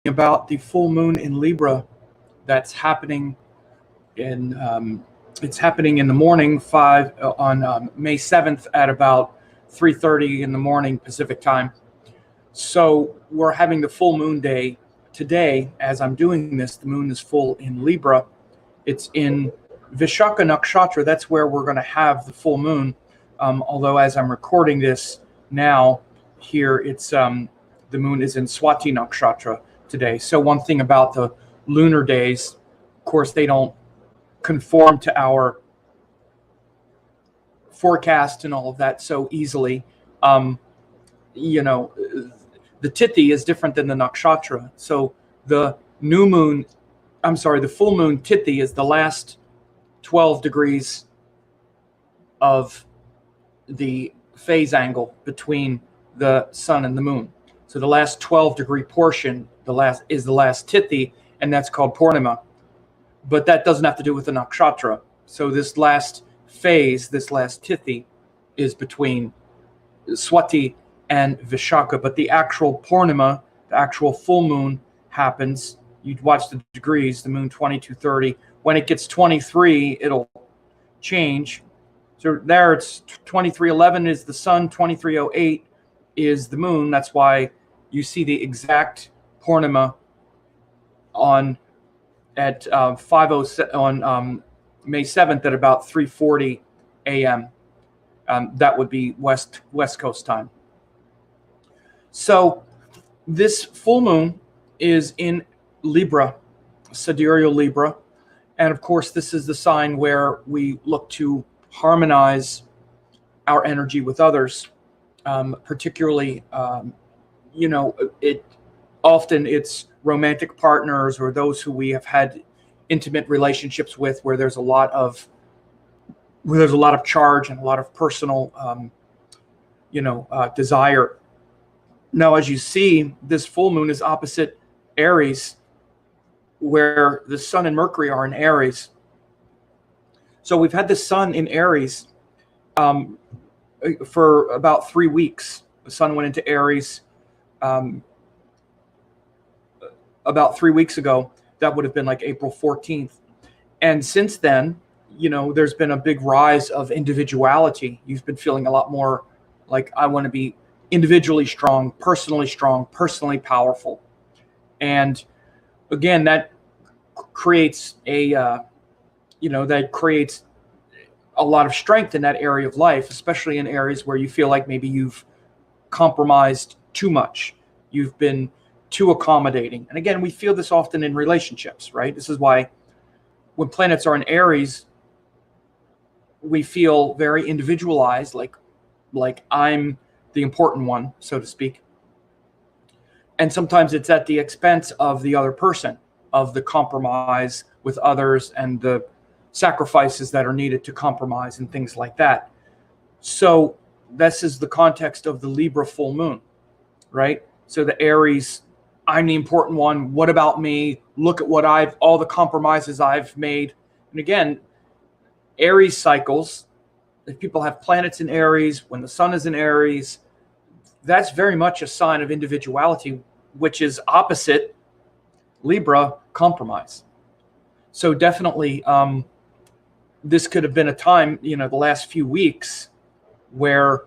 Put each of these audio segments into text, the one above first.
about the full moon in Libra that's happening in it's happening in the morning on May 7th at about 3:30 in the morning Pacific time. So we're having the full moon day today. As I'm doing this, the moon is full in Libra. It's in Vishaka Nakshatra. That's where we're going to have the full moon. Although as I'm recording this now, here it's the moon is in Swati Nakshatra today. So one thing about the lunar days, of course, they don't conform to our forecast and all of that so easily. The tithi is different than the nakshatra. So the full moon tithi is the last 12 degrees of the phase angle between the sun and the moon. So the last 12-degree portion, is the last tithi, and that's called Purnima. But that doesn't have to do with the nakshatra. So this last phase, this last tithi, is between Swati and Vishaka. But the actual Purnima, the actual full moon, happens. You'd watch the degrees, the moon 22:30. When it gets 23, it'll change. So there it's 23:11 is the sun, 23:08 is the moon. That's why you see the exact Purnima on May 7th at about 3:40 a.m. That would be West Coast time. So this full moon is in Libra, Sidereal Libra. And of course, this is the sign where we look to harmonize our energy with others, particularly, it's romantic partners or those who we have had intimate relationships with, where there's a lot of charge and a lot of personal, desire. Now, as you see, this full moon is opposite Aries, where the sun and Mercury are in Aries. So we've had the sun in Aries for about 3 weeks. The sun went into Aries about 3 weeks ago. That would have been like April 14th. And since then, there's been a big rise of individuality. You've been feeling a lot more like, I want to be individually strong, personally powerful. And again, that creates a lot of strength in that area of life, especially in areas where you feel like maybe you've compromised too much. You've been too accommodating. And again, we feel this often in relationships, right? This is why when planets are in Aries, we feel very individualized, like I'm the important one, so to speak. And sometimes it's at the expense of the other person, of the compromise with others and the sacrifices that are needed to compromise and things like that. So this is the context of the Libra full moon, right? So the Aries, I'm the important one. What about me? Look at all the compromises I've made. And again, Aries cycles, if people have planets in Aries, when the sun is in Aries, that's very much a sign of individuality, which is opposite Libra, compromise. So definitely, this could have been a time, the last few weeks, where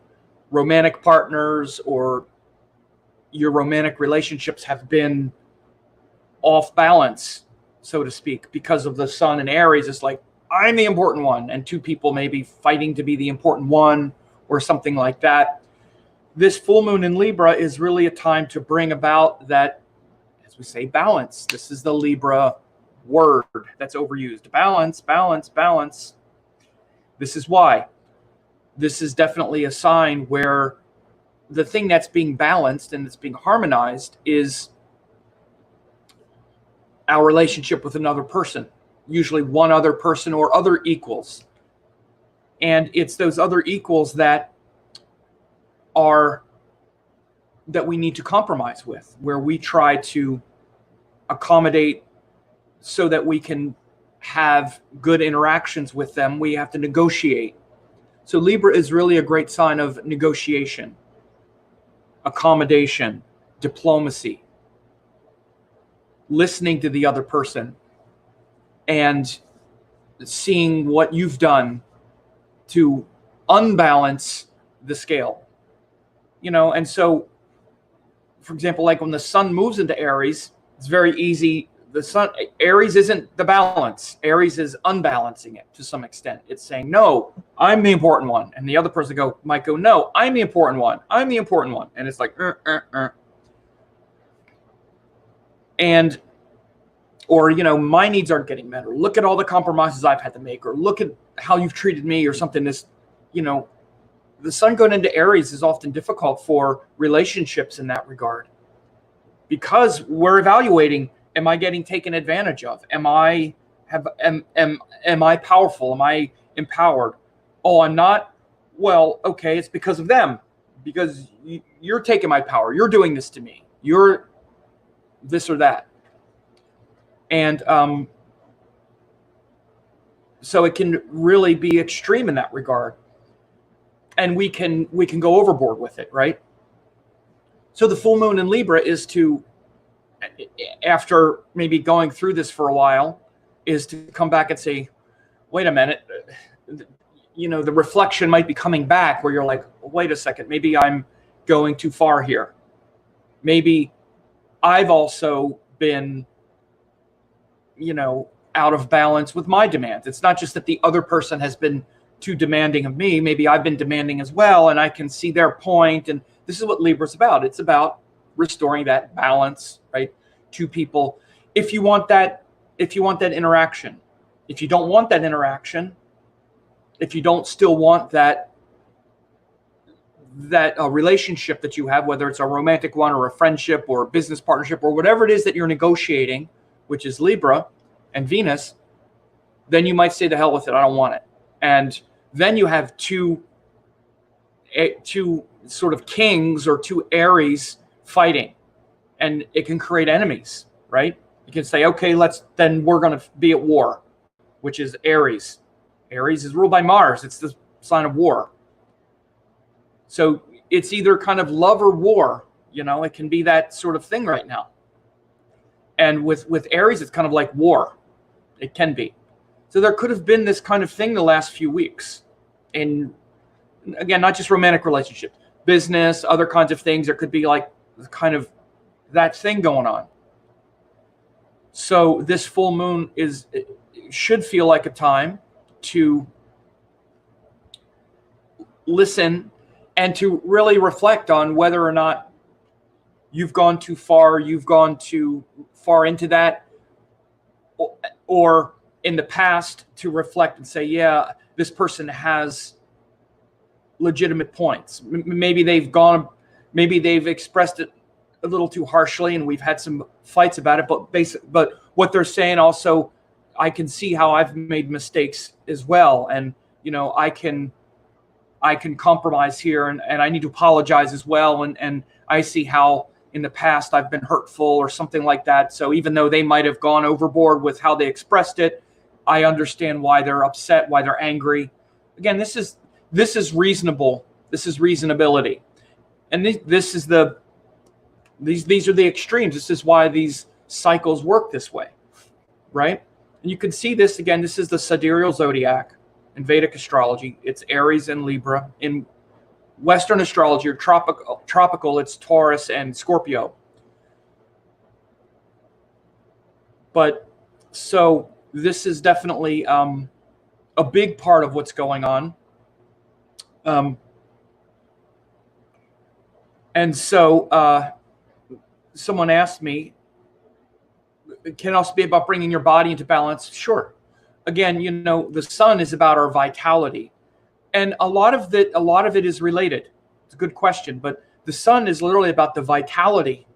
romantic partners or your romantic relationships have been off balance, so to speak, because of the sun in Aries. It's like, I'm the important one, and two people may be fighting to be the important one or something like that. This full moon in Libra is really a time to bring about that, as we say, balance. This is the Libra word that's overused. Balance, balance, balance. This is why. This is definitely a sign where the thing that's being balanced and that's being harmonized is our relationship with another person, usually one other person or other equals. And it's those other equals that we need to compromise with, where we try to accommodate so that we can have good interactions with them. We have to negotiate. So Libra is really a great sign of negotiation, accommodation, diplomacy. listening to the other person and seeing what you've done to unbalance the scale. And so, for example, like when the sun moves into Aries, it's very easy. Aries isn't the balance. Aries is unbalancing it to some extent. It's saying, no, I'm the important one. And the other person might go, no, I'm the important one. I'm the important one. And it's like, And, or, my needs aren't getting met, or look at all the compromises I've had to make, or look at how you've treated me, or something. The sun going into Aries is often difficult for relationships in that regard, because we're evaluating, am I getting taken advantage of? Am I powerful? Am I empowered? Oh, I'm not. Well, okay, it's because of them, because you're taking my power. You're doing this to me. You're this or that. And so it can really be extreme in that regard. And we can go overboard with it, right? So the full moon in Libra is to, after maybe going through this for a while, is to come back and say, wait a minute, the reflection might be coming back where you're like, wait a second, maybe I'm going too far here. Maybe I've also been, out of balance with my demands. It's not just that the other person has been too demanding of me. Maybe I've been demanding as well, and I can see their point. And this is what Libra's about. It's about restoring that balance, right? Two people. If you want that interaction, if you don't want that interaction, if you don't still want that relationship that you have, whether it's a romantic one or a friendship or a business partnership or whatever it is that you're negotiating, which is Libra and Venus, then you might say, to hell with it, I don't want it. And then you have two sort of kings or two Aries fighting, and it can create enemies, right? You can say, okay, we're going to be at war, which is Aries. Aries is ruled by Mars. It's the sign of war. So it's either kind of love or war. It can be that sort of thing right now. And with Aries, it's kind of like war. It can be. So there could have been this kind of thing the last few weeks. And again, not just romantic relationships, business, other kinds of things. There could be like kind of that thing going on. So this full moon should feel like a time to listen and to really reflect on whether or not you've gone too far, you've gone too far into that, or in the past to reflect and say, yeah, this person has legitimate points. Maybe they've expressed it a little too harshly, and we've had some fights about it. But what they're saying also, I can see how I've made mistakes as well, and I can compromise here, and I need to apologize as well, and I see how in the past I've been hurtful or something like that. So even though they might have gone overboard with how they expressed it, I understand why they're upset, why they're angry. Again, this is reasonable. This is reasonability, and these are the extremes. This is why these cycles work this way, right? And you can see this again. This is the Sidereal Zodiac in Vedic astrology. It's Aries and Libra. In Western astrology or tropical, it's Taurus and Scorpio. But so this is definitely a big part of what's going on. And so someone asked me, can it also be about bringing your body into balance? Sure. Again, the sun is about our vitality. And a lot of it is related. It's a good question, but the sun is literally about the vitality.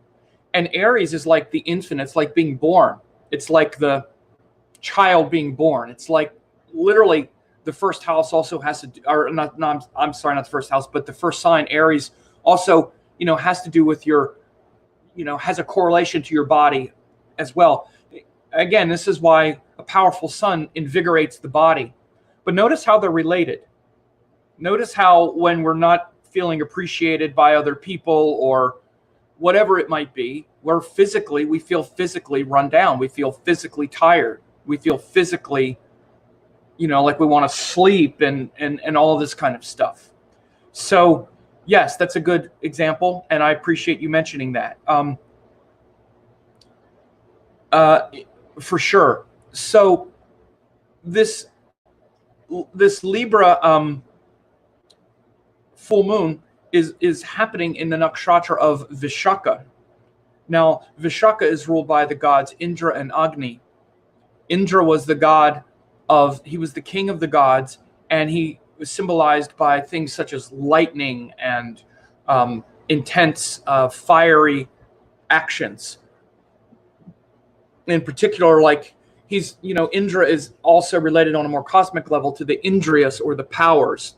And Aries is like the infant. It's like being born. It's like the child being born. It's like literally the first house also has to, or not, no, I'm sorry, not the first house, but the first sign, Aries, also, has to do with your, has a correlation to your body as well. Again, this is why a powerful sun invigorates the body. But notice how they're related. Notice how when we're not feeling appreciated by other people, or whatever it might be, we feel physically run down. We feel physically tired. We feel physically, like we want to sleep and all of this kind of stuff. So yes, that's a good example, and I appreciate you mentioning that. For sure. So this Libra full moon is happening in the nakshatra of Vishaka. Now, Vishaka is ruled by the gods Indra and Agni. Indra was the he was the king of the gods, and he was symbolized by things such as lightning and intense, fiery actions. In particular, like Indra is also related on a more cosmic level to the Indriyas, or the powers.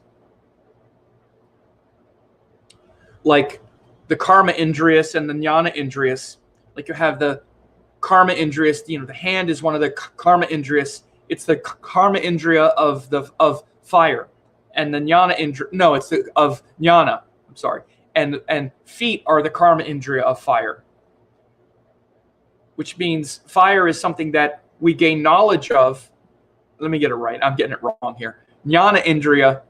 Like the Karma Indriyas and the Jnana Indriyas. Like you have the Karma Indriyas, the hand is one of the Karma Indriyas. It's the Karma Indriya of fire. And the Jnana Indriya, it's of Jnana, I'm sorry. And feet are the Karma Indriya of fire. Which means fire is something that we gain knowledge of. Let me get it right. I'm getting it wrong here. Jnana Indriya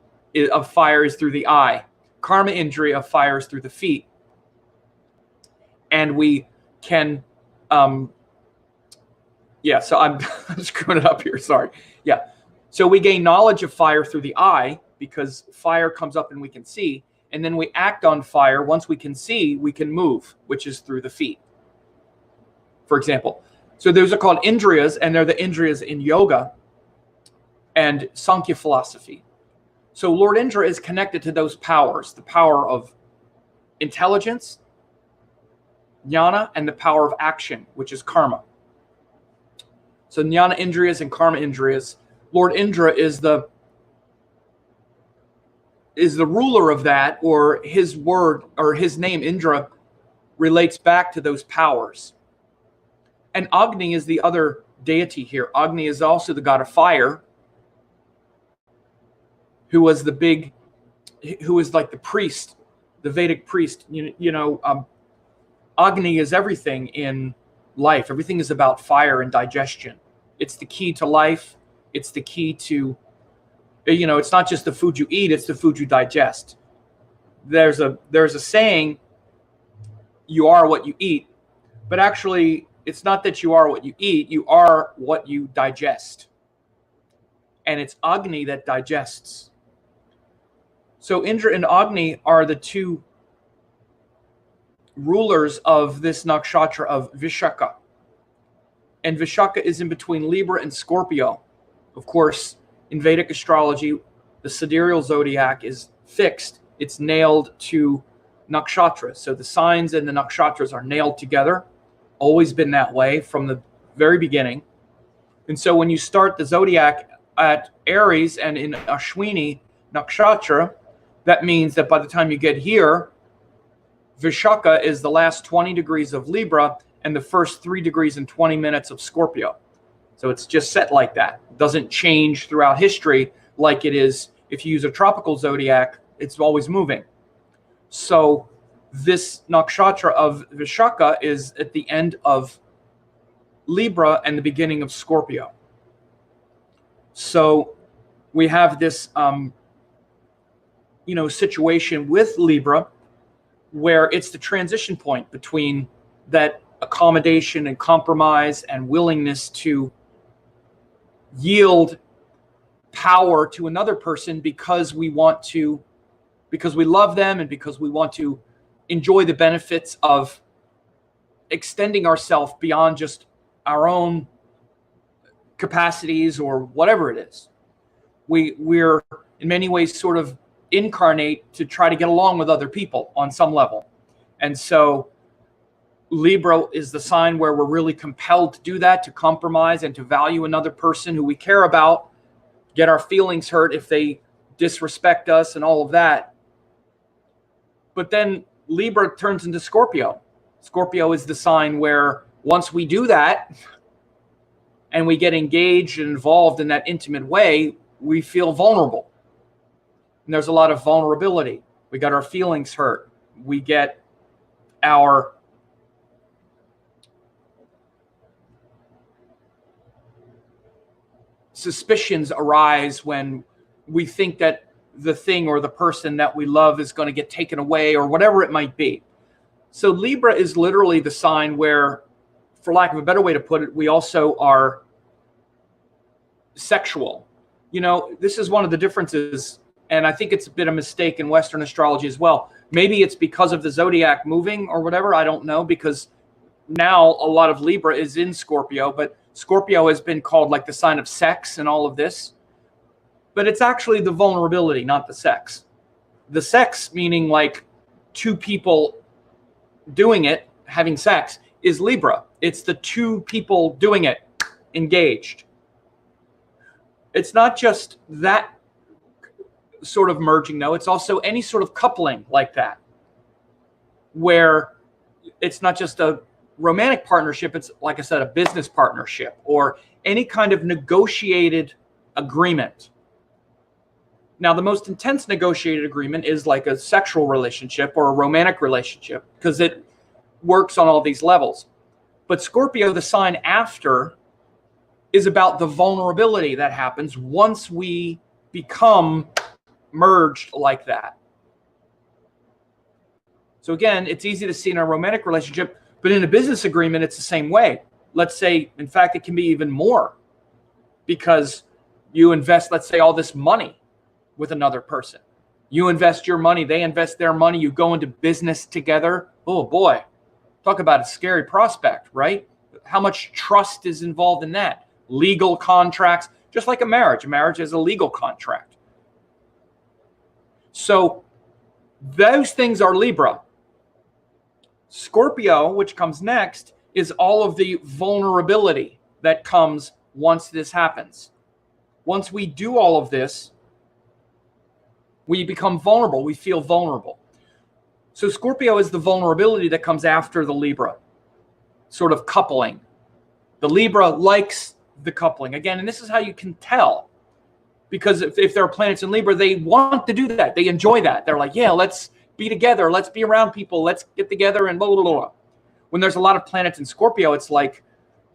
of fire is through the eye. Karma Indriya of fire is through the feet. And we can, so I'm screwing it up here. Sorry. Yeah. So we gain knowledge of fire through the eye, because fire comes up and we can see. And then we act on fire. Once we can see, we can move, which is through the feet, for example. So those are called Indriyas, and they're the Indriyas in yoga and Sankhya philosophy. So Lord Indra is connected to those powers, the power of intelligence, jnana, and the power of action, which is karma. So jnana Indriyas and karma Indriyas. Lord Indra is the ruler of that, or his word, or his name Indra relates back to those powers. And Agni is the other deity here. Agni is also the god of fire, who was like the priest, the Vedic priest. Agni is everything in life. Everything is about fire and digestion. It's the key to life. It's the key to, it's not just the food you eat, it's the food you digest. There's a saying, you are what you eat, but actually it's not that you are what you eat, you are what you digest. And it's Agni that digests. So Indra and Agni are the two rulers of this nakshatra of Vishaka. And Vishaka is in between Libra and Scorpio. Of course, in Vedic astrology, the Sidereal zodiac is fixed. It's nailed to nakshatras. So the signs and the nakshatras are nailed together. Always been that way from the very beginning. And so when you start the zodiac at Aries and in Ashwini nakshatra, that means that by the time you get here, Vishaka is the last 20 degrees of Libra and the first 3 degrees and 20 minutes of Scorpio. So it's just set like that. It doesn't change throughout history like it is if you use a tropical zodiac, it's always moving. So this nakshatra of Vishaka is at the end of Libra and the beginning of Scorpio. So we have this situation with Libra where it's the transition point between that accommodation and compromise and willingness to yield power to another person because we love them and because we want to enjoy the benefits of extending ourselves beyond just our own capacities or whatever it is. We're in many ways sort of incarnate to try to get along with other people on some level. And so Libra is the sign where we're really compelled to do that, to compromise and to value another person who we care about, get our feelings hurt if they disrespect us and all of that. But then Libra turns into Scorpio. Scorpio is the sign where once we do that and we get engaged and involved in that intimate way, we feel vulnerable. And there's a lot of vulnerability. We got our feelings hurt. We get our suspicions arise when we think that the thing or the person that we love is going to get taken away or whatever it might be. So Libra is literally the sign where, for lack of a better way to put it, we also are sexual. You know, this is one of the differences, and I think it's a bit of a mistake in Western astrology as well. Maybe it's because of the zodiac moving or whatever, I don't know, because now a lot of Libra is in Scorpio, but Scorpio has been called like the sign of sex and all of this. But it's actually the vulnerability, not the sex. The sex, meaning like two people doing it, having sex, is Libra. It's the two people doing it, engaged. It's not just that sort of merging, though. It's also any sort of coupling like that, where it's not just a romantic partnership. It's, like I said, a business partnership or any kind of negotiated agreement. Now, the most intense negotiated agreement is like a sexual relationship or a romantic relationship because it works on all these levels. But Scorpio, the sign after, is about the vulnerability that happens once we become merged like that. So again, it's easy to see in a romantic relationship, but in a business agreement, it's the same way. Let's say, in fact, it can be even more because you invest, let's say, all this money with another person. You invest your money, they invest their money, you go into business together. Oh boy, talk about a scary prospect, right? How much trust is involved in that? Legal contracts, just like a marriage. A marriage is a legal contract. So those things are Libra. Scorpio, which comes next, is all of the vulnerability that comes once this happens. Once we do all of this, we become vulnerable. We feel vulnerable. So Scorpio is the vulnerability that comes after the Libra, sort of coupling. The Libra likes the coupling. Again, and this is how you can tell. Because if there are planets in Libra, they want to do that. They enjoy that. They're like, yeah, let's be together. Let's be around people. Let's get together and blah, blah, blah, blah. When there's a lot of planets in Scorpio, it's like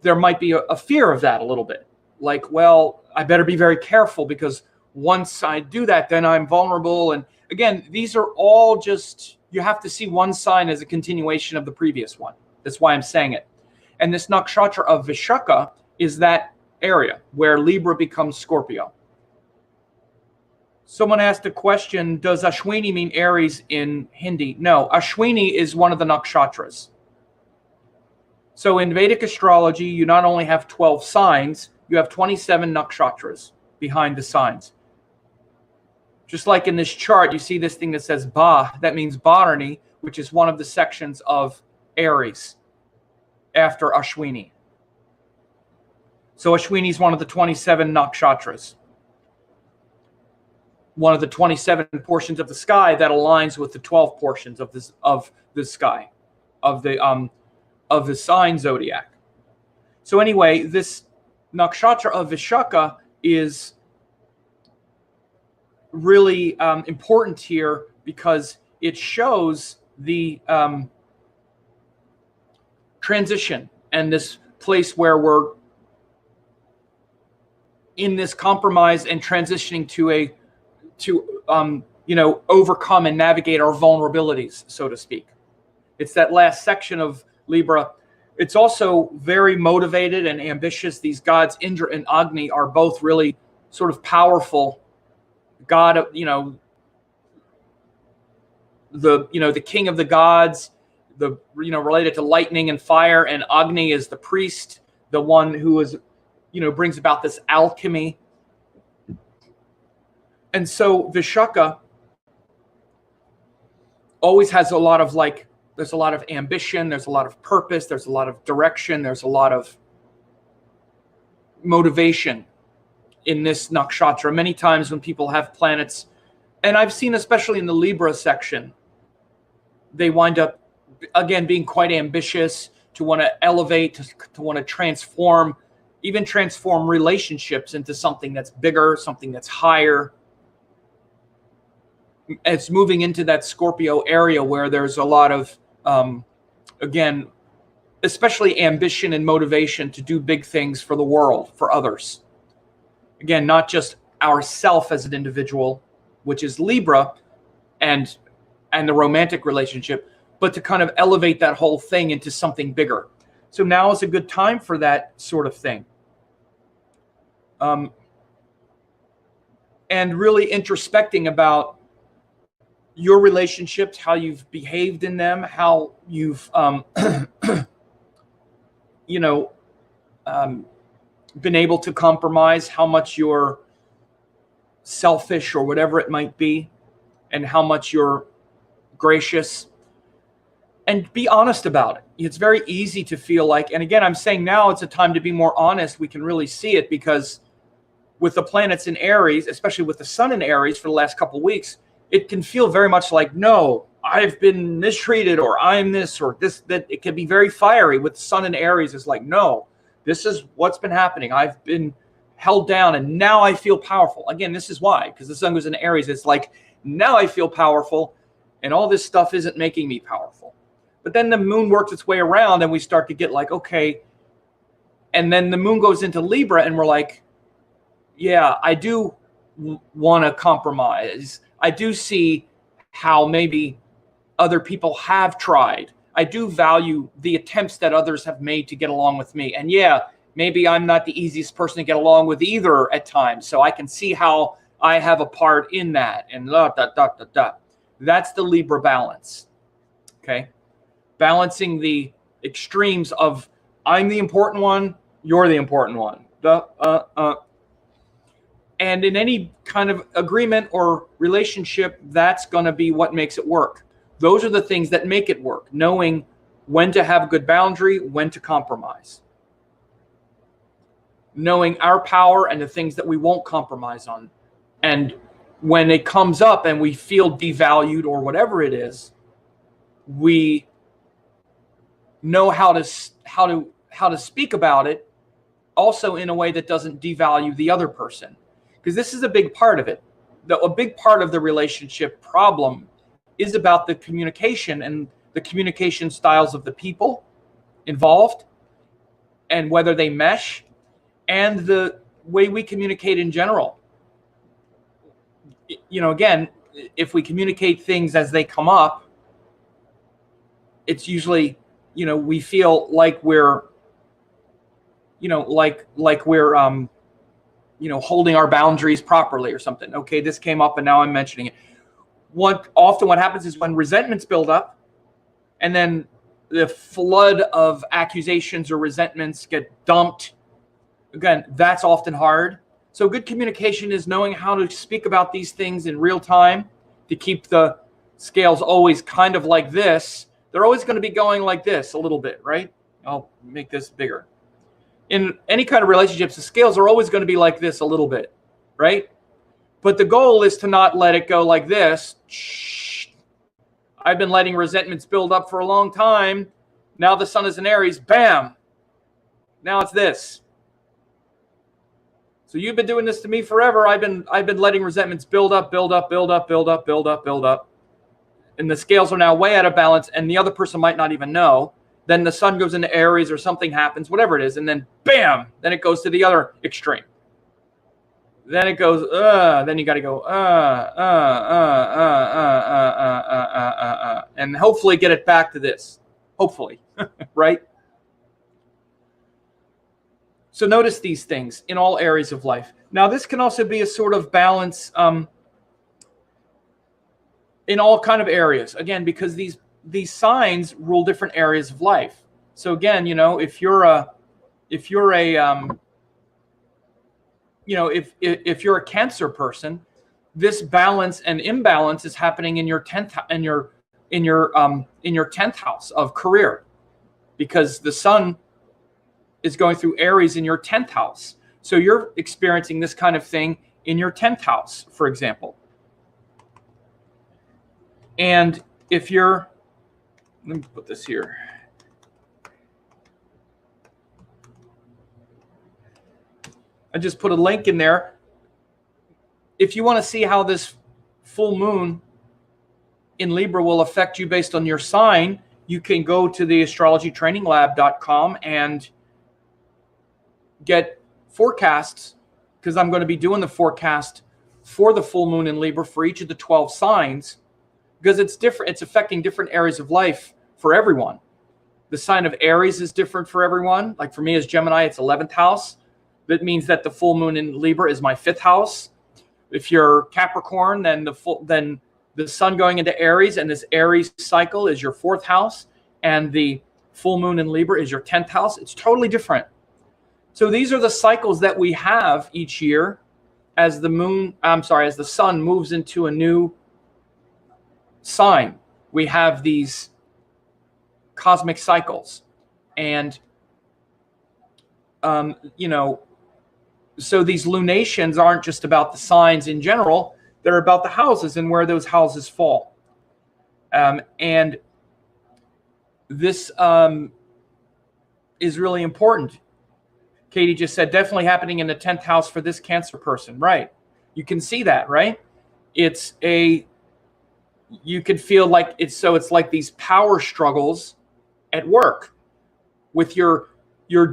there might be a fear of that a little bit. Like, well, I better be very careful because once I do that, then I'm vulnerable. And again, these are all just, you have to see one sign as a continuation of the previous one. That's why I'm saying it. And this nakshatra of Vishaka is that area where Libra becomes Scorpio. Someone asked a question, does Ashwini mean Aries in Hindi? No, Ashwini is one of the nakshatras. So in Vedic astrology, you not only have 12 signs, you have 27 nakshatras behind the signs. Just like in this chart, you see this thing that says Ba, that means Bharani, which is one of the sections of Aries after Ashwini. So Ashwini is one of the 27 nakshatras. One of the 27 portions of the sky that aligns with the 12 portions of the sky, of the sign zodiac. So anyway, this nakshatra of Vishaka is really important here because it shows the transition and this place where we're in this compromise and transitioning to overcome and navigate our vulnerabilities, so to speak. It's that last section of Libra. It's also very motivated and ambitious. These gods, Indra and Agni, are both really sort of powerful. God, the king of the gods, related to lightning and fire, and Agni is the priest, the one who is, brings about this alchemy. And so Vishaka always has a lot of there's a lot of ambition, there's a lot of purpose, there's a lot of direction, there's a lot of motivation in this nakshatra. Many times when people have planets, and I've seen especially in the Libra section, they wind up, again, being quite ambitious, to want to elevate, to want to transform, even transform relationships into something that's bigger, something that's higher. It's moving into that Scorpio area where there's a lot of, again, especially ambition and motivation to do big things for the world, for others. Again, not just ourself as an individual, which is Libra, and the romantic relationship, but to kind of elevate that whole thing into something bigger. So now is a good time for that sort of thing. And really introspecting about your relationships, how you've behaved in them, how you've, been able to compromise, how much you're selfish or whatever it might be, and how much you're gracious. And be honest about it. It's very easy to feel like, and again, I'm saying now it's a time to be more honest. We can really see it because with the planets in Aries, especially with the sun in Aries for the last couple of weeks, it can feel very much like, no, I've been mistreated, or I'm this or this, that. It can be very fiery with the sun in Aries. It's like, no, this is what's been happening. I've been held down and now I feel powerful. Again, this is why, because the sun goes in Aries. It's like, now I feel powerful and all this stuff isn't making me powerful. But then the moon works its way around and we start to get like, okay. And then the moon goes into Libra and we're like, yeah, I do want to compromise. I do see how maybe other people have tried. I do value the attempts that others have made to get along with me. And yeah, maybe I'm not the easiest person to get along with either at times. So I can see how I have a part in that. And that's the Libra balance. Okay. Balancing the extremes of I'm the important one, you're the important one. And in any kind of agreement or relationship, that's going to be what makes it work. Those are the things that make it work. Knowing when to have a good boundary, when to compromise. Knowing our power and the things that we won't compromise on. And when it comes up and we feel devalued or whatever it is, we know how to speak about it, also in a way that doesn't devalue the other person. Because this is a big part of it. A big part of the relationship problem is about the communication and the communication styles of the people involved and whether they mesh and the way we communicate in general. Again, if we communicate things as they come up, it's usually, we feel like we're, holding our boundaries properly or something. Okay, this came up and now I'm mentioning it. Often what happens is when resentments build up and then the flood of accusations or resentments get dumped, again, that's often hard. So good communication is knowing how to speak about these things in real time to keep the scales always kind of like this. They're always going to be going like this a little bit, right? I'll make this bigger. In any kind of relationships, the scales are always going to be like this a little bit, right? But the goal is to not let it go like this. Shh. I've been letting resentments build up for a long time. Now the sun is in Aries, bam. Now it's this. So you've been doing this to me forever. I've been letting resentments build up. And the scales are now way out of balance and the other person might not even know. Then the sun goes into Aries or something happens, whatever it is, and then bam, then it goes to the other extreme. Then it goes, then you got to go, and hopefully get it back to this. Hopefully, right? So notice these things in all areas of life. Now, this can also be a sort of balance in all kind of areas. Again, because these signs rule different areas of life. So again, if you're a Cancer person, this balance and imbalance is happening in your 10th in your 10th house of career, because the sun is going through Aries in your 10th house. So you're experiencing this kind of thing in your 10th house, for example. And if you're, let me put this here. I just put a link in there. If you want to see how this full moon in Libra will affect you based on your sign, you can go to the astrologytraininglab.com and get forecasts because I'm going to be doing the forecast for the full moon in Libra for each of the 12 signs, because it's different. It's affecting different areas of life for everyone. The sign of Aries is different for everyone. Like for me as Gemini, it's 11th house. That means that the full moon in Libra is my 5th house. If you're Capricorn, then the sun going into Aries and this Aries cycle is your 4th house, and the full moon in Libra is your 10th house. It's totally different. So these are the cycles that we have each year as the sun moves into a new sign. We have these cosmic cycles, and so these lunations aren't just about the signs in general, they're about the houses and where those houses fall. And this is really important. Katie just said, definitely happening in the 10th house for this Cancer person. Right. You can see that, right? You could feel like it's like these power struggles at work with your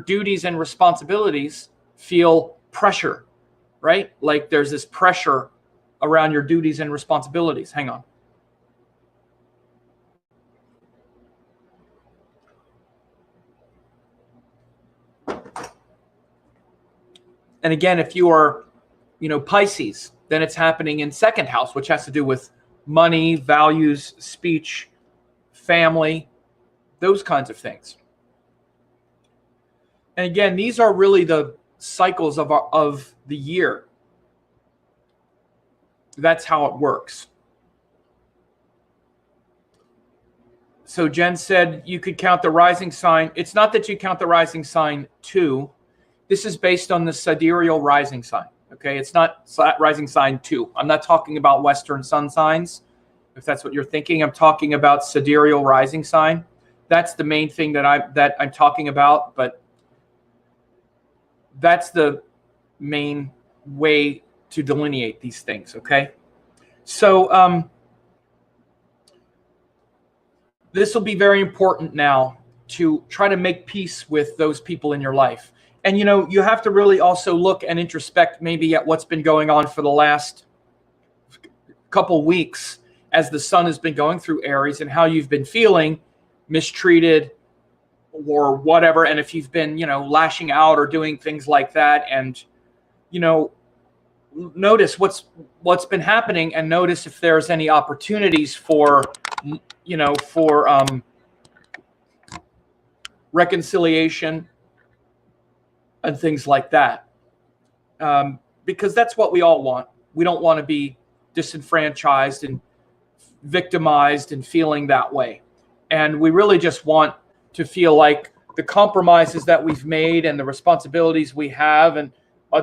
duties and responsibilities feel pressure, right? Like there's this pressure around your duties and responsibilities. Hang on. And again, if you are, Pisces, then it's happening in 2nd house, which has to do with money, values, speech, family, those kinds of things. And again, these are really the cycles of the year. That's how it works. So Jen said you could count the rising sign. It's not that you count the rising sign 2. This is based on the sidereal rising sign. Okay, it's not rising sign 2. I'm not talking about Western sun signs, if that's what you're thinking. I'm talking about sidereal rising sign. That's the main thing that I'm talking about, but that's the main way to delineate these things, okay? So this will be very important now to try to make peace with those people in your life. And, you have to really also look and introspect maybe at what's been going on for the last couple weeks as the sun has been going through Aries and how you've been feeling mistreated or whatever. And if you've been, lashing out or doing things like that, and, notice what's been happening, and notice if there's any opportunities for reconciliation and things like that. Because that's what we all want. We don't want to be disenfranchised and victimized and feeling that way. And we really just want to feel like the compromises that we've made and the responsibilities we have, and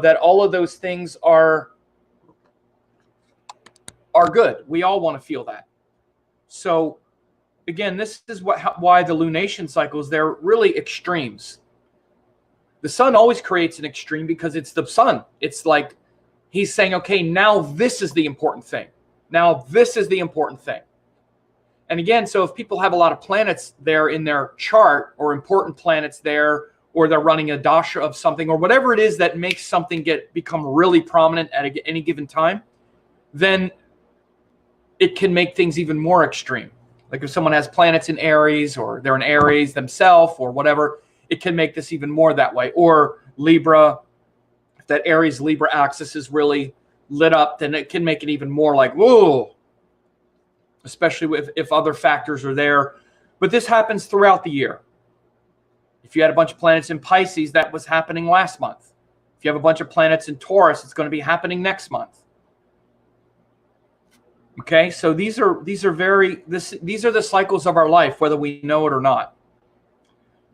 that all of those things are good. We all want to feel that. So again, this is why the lunation cycles, they're really extremes. The sun always creates an extreme because it's the sun. It's like he's saying, okay, now this is the important thing. Now this is the important thing. And again, so if people have a lot of planets there in their chart, or important planets there, or they're running a dasha of something, or whatever it is that makes something become really prominent at any given time, then it can make things even more extreme. Like if someone has planets in Aries, or they're in Aries themselves, or whatever, it can make this even more that way. Or Libra, if that Aries-Libra axis is really lit up, then it can make it even more like, whoa, especially if other factors are there. But this happens throughout the year. If you had a bunch of planets in Pisces, that was happening last month. If you have a bunch of planets in Taurus, it's going to be happening next month. Okay, so these are the cycles of our life, whether we know it or not.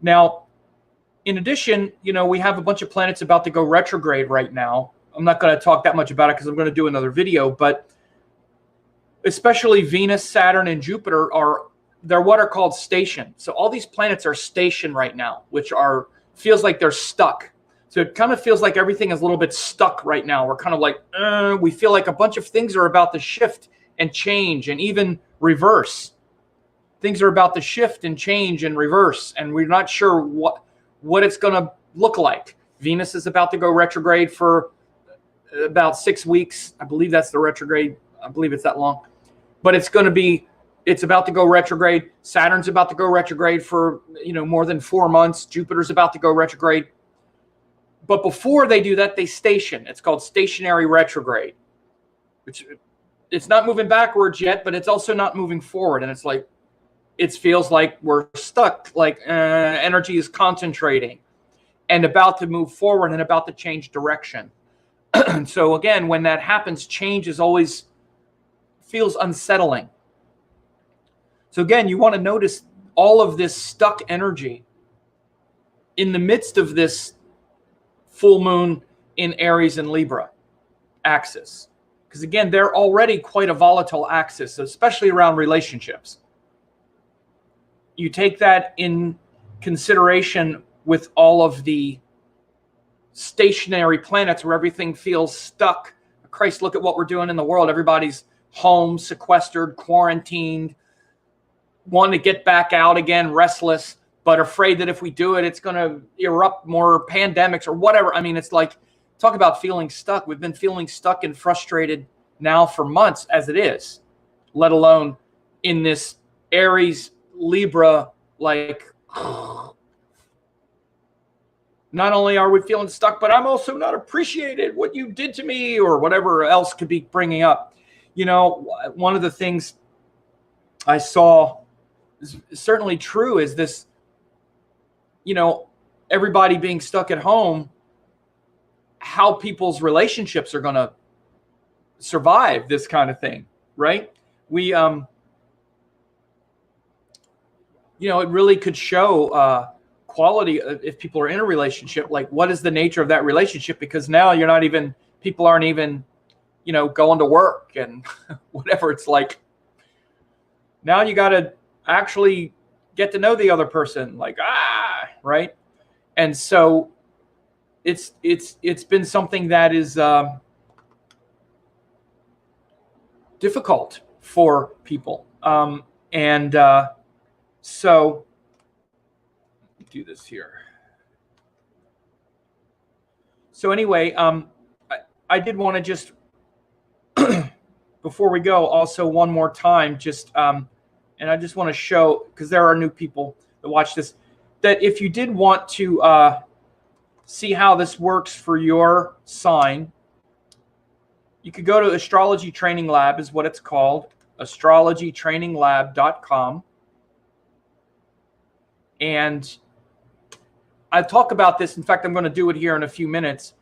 Now, in addition, we have a bunch of planets about to go retrograde right now. I'm not going to talk that much about it because I'm going to do another video, but especially Venus, Saturn, and Jupiter they're what are called stationed. So all these planets are stationed right now, which feels like they're stuck. So it kind of feels like everything is a little bit stuck right now. We're kind of like, we feel like a bunch of things are about to shift and change and even reverse. Things are about to shift and change and reverse, and we're not sure what it's going to look like. Venus is about to go retrograde for about 6 weeks. I believe that's the retrograde. I believe it's that long. But it's about to go retrograde. Saturn's about to go retrograde for, more than 4 months. Jupiter's about to go retrograde. But before they do that, they station. It's called stationary retrograde, which it's not moving backwards yet, but it's also not moving forward. And it's like, it feels like we're stuck, like energy is concentrating and about to move forward and about to change direction. So again, when that happens, change is always feels unsettling. So again, you want to notice all of this stuck energy in the midst of this full moon in Aries and Libra axis. Because again, they're already quite a volatile axis, especially around relationships. You take that in consideration with all of the stationary planets where everything feels stuck. Christ, look at what we're doing in the world. Everybody's home, sequestered, quarantined, wanting to get back out again, restless, but afraid that if we do it, it's going to erupt more pandemics or whatever. I mean, it's like, talk about feeling stuck. We've been feeling stuck and frustrated now for months as it is, let alone in this Aries, Libra, like, not only are we feeling stuck, but I'm also not appreciated what you did to me or whatever else could be bringing up. One of the things I saw is certainly true is this, everybody being stuck at home, how people's relationships are going to survive this kind of thing, right? We, it really could show quality if people are in a relationship, like what is the nature of that relationship? Because now people aren't even, going to work and whatever. It's like, now you got to actually get to know the other person, like, right? And so it's been something that is difficult for people. So do this here. So anyway, I did want to just, before we go, also one more time, and I just want to show, because there are new people that watch this, that if you did want to see how this works for your sign, you could go to Astrology Training Lab is what it's called, astrologytraininglab.com. And I talk about this. In fact, I'm going to do it here in a few minutes.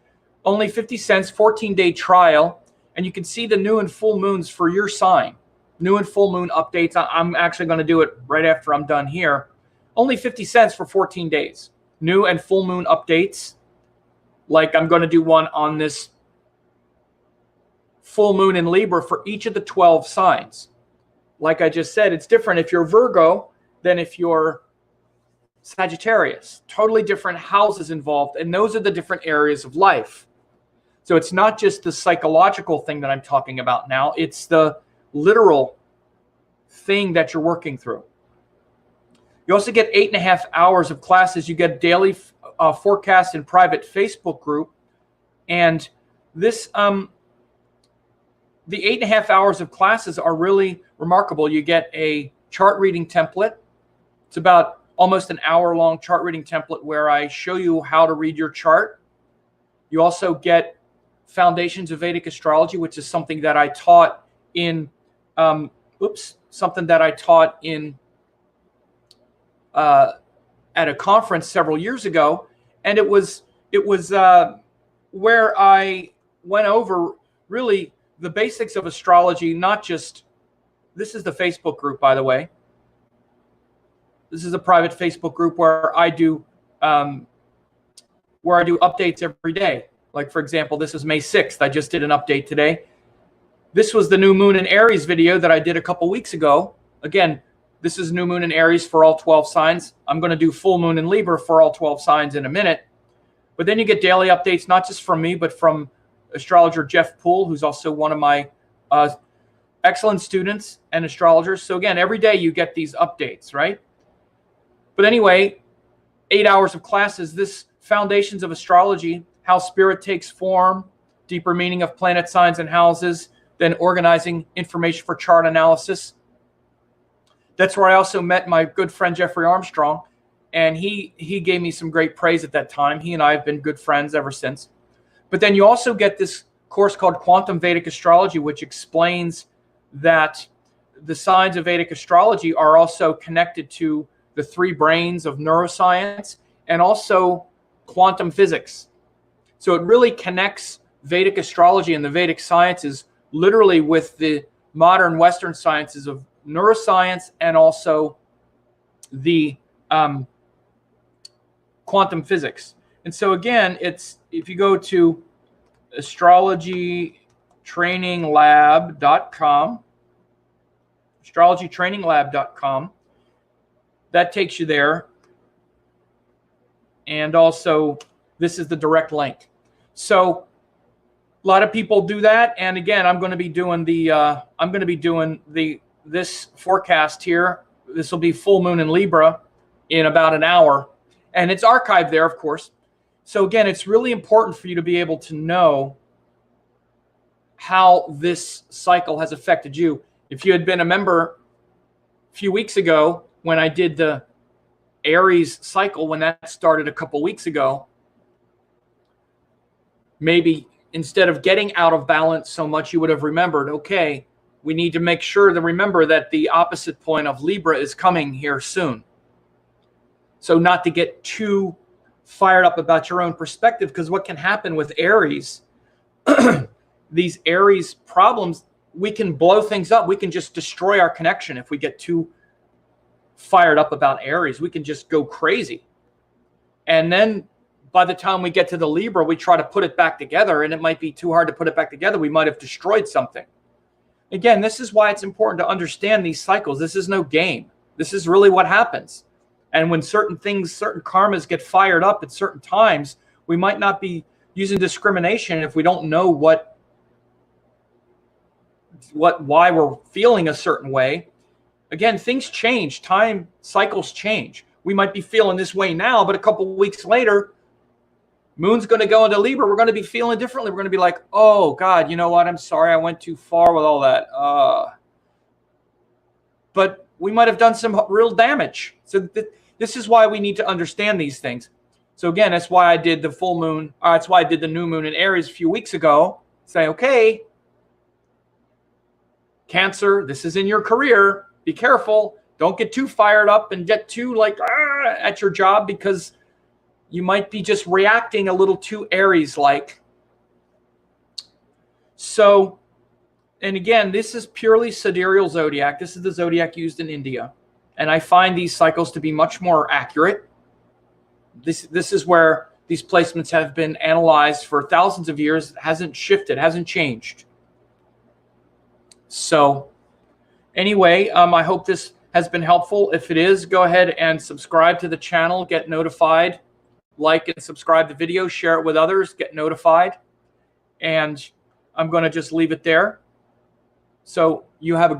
Only 50 cents, 14-day trial. And you can see the new and full moons for your sign. New and full moon updates. I'm actually going to do it right after I'm done here. Only 50 cents for 14 days. New and full moon updates. Like I'm going to do one on this full moon in Libra for each of the 12 signs. Like I just said, it's different if you're Virgo than if you're Sagittarius. Totally different houses involved. And those are the different areas of life. So it's not just the psychological thing that I'm talking about now. It's the literal thing that you're working through. You also get 8.5 hours of classes. You get daily forecast and private Facebook group. And this, the 8.5 hours of classes are really remarkable. You get a chart reading template. It's about almost an hour-long chart reading template where I show you how to read your chart. You also get Foundations of Vedic Astrology, which is something that I taught in, at a conference several years ago. And it was where I went over really the basics of astrology, not just, this is the Facebook group, by the way. This is a private Facebook group where I do updates every day. Like, for example, this is May 6th. I just did an update today. This was the new moon in Aries video that I did a couple weeks ago. Again, this is new moon in Aries for all 12 signs. I'm going to do full moon in Libra for all 12 signs in a minute. But then you get daily updates, not just from me, but from astrologer Jeff Poole, who's also one of my excellent students and astrologers. So again, every day you get these updates, right? But anyway, 8 hours of classes, this Foundations of Astrology, how spirit takes form, deeper meaning of planet signs and houses, then organizing information for chart analysis. That's where I also met my good friend Jeffrey Armstrong, and he gave me some great praise at that time. He and I have been good friends ever since. But then you also get this course called Quantum Vedic Astrology, which explains that the signs of Vedic astrology are also connected to the three brains of neuroscience and also quantum physics. So it really connects Vedic astrology and the Vedic sciences literally with the modern Western sciences of neuroscience and also the quantum physics. And so again, it's, if you go to astrologytraininglab.com, astrologytraininglab.com, that takes you there. And also, this is the direct link. So a lot of people do that. And again, I'm going to be doing this forecast here. This will be full moon in Libra in about an hour, and it's archived there, of course. So again, it's really important for you to be able to know how this cycle has affected you. If you had been a member a few weeks ago when I did the Aries cycle, when that started a couple weeks ago, maybe instead of getting out of balance so much, you would have remembered, okay, we need to make sure to remember that the opposite point of Libra is coming here soon. So not to get too fired up about your own perspective, because what can happen with Aries, these Aries problems, we can blow things up. We can just destroy our connection if we get too fired up about Aries. We can just go crazy. And then by the time we get to the Libra, we try to put it back together, and it might be too hard to put it back together. We might have destroyed something. Again, this is why it's important to understand these cycles. This is no game. This is really what happens. And when certain things, certain karmas get fired up at certain times, we might not be using discrimination if we don't know why we're feeling a certain way. Again, things change. Time cycles change. We might be feeling this way now, but a couple of weeks later, Moon's going to go into Libra. We're going to be feeling differently. We're going to be like, oh, God, you know what? I'm sorry I went too far with all that. But we might have done some real damage. So this is why we need to understand these things. So again, that's why I did the full moon. That's why I did the new moon in Aries a few weeks ago. Say, okay, Cancer, this is in your career. Be careful. Don't get too fired up and get too like at your job, because you might be just reacting a little too Aries-like. So, and again, this is purely sidereal zodiac. This is the zodiac used in India. And I find these cycles to be much more accurate. This is where these placements have been analyzed for thousands of years. It hasn't shifted, hasn't changed. So anyway, I hope this has been helpful. If it is, go ahead and subscribe to the channel, get notified. Like and subscribe to the video, share it with others, get notified. And I'm going to just leave it there. So you have a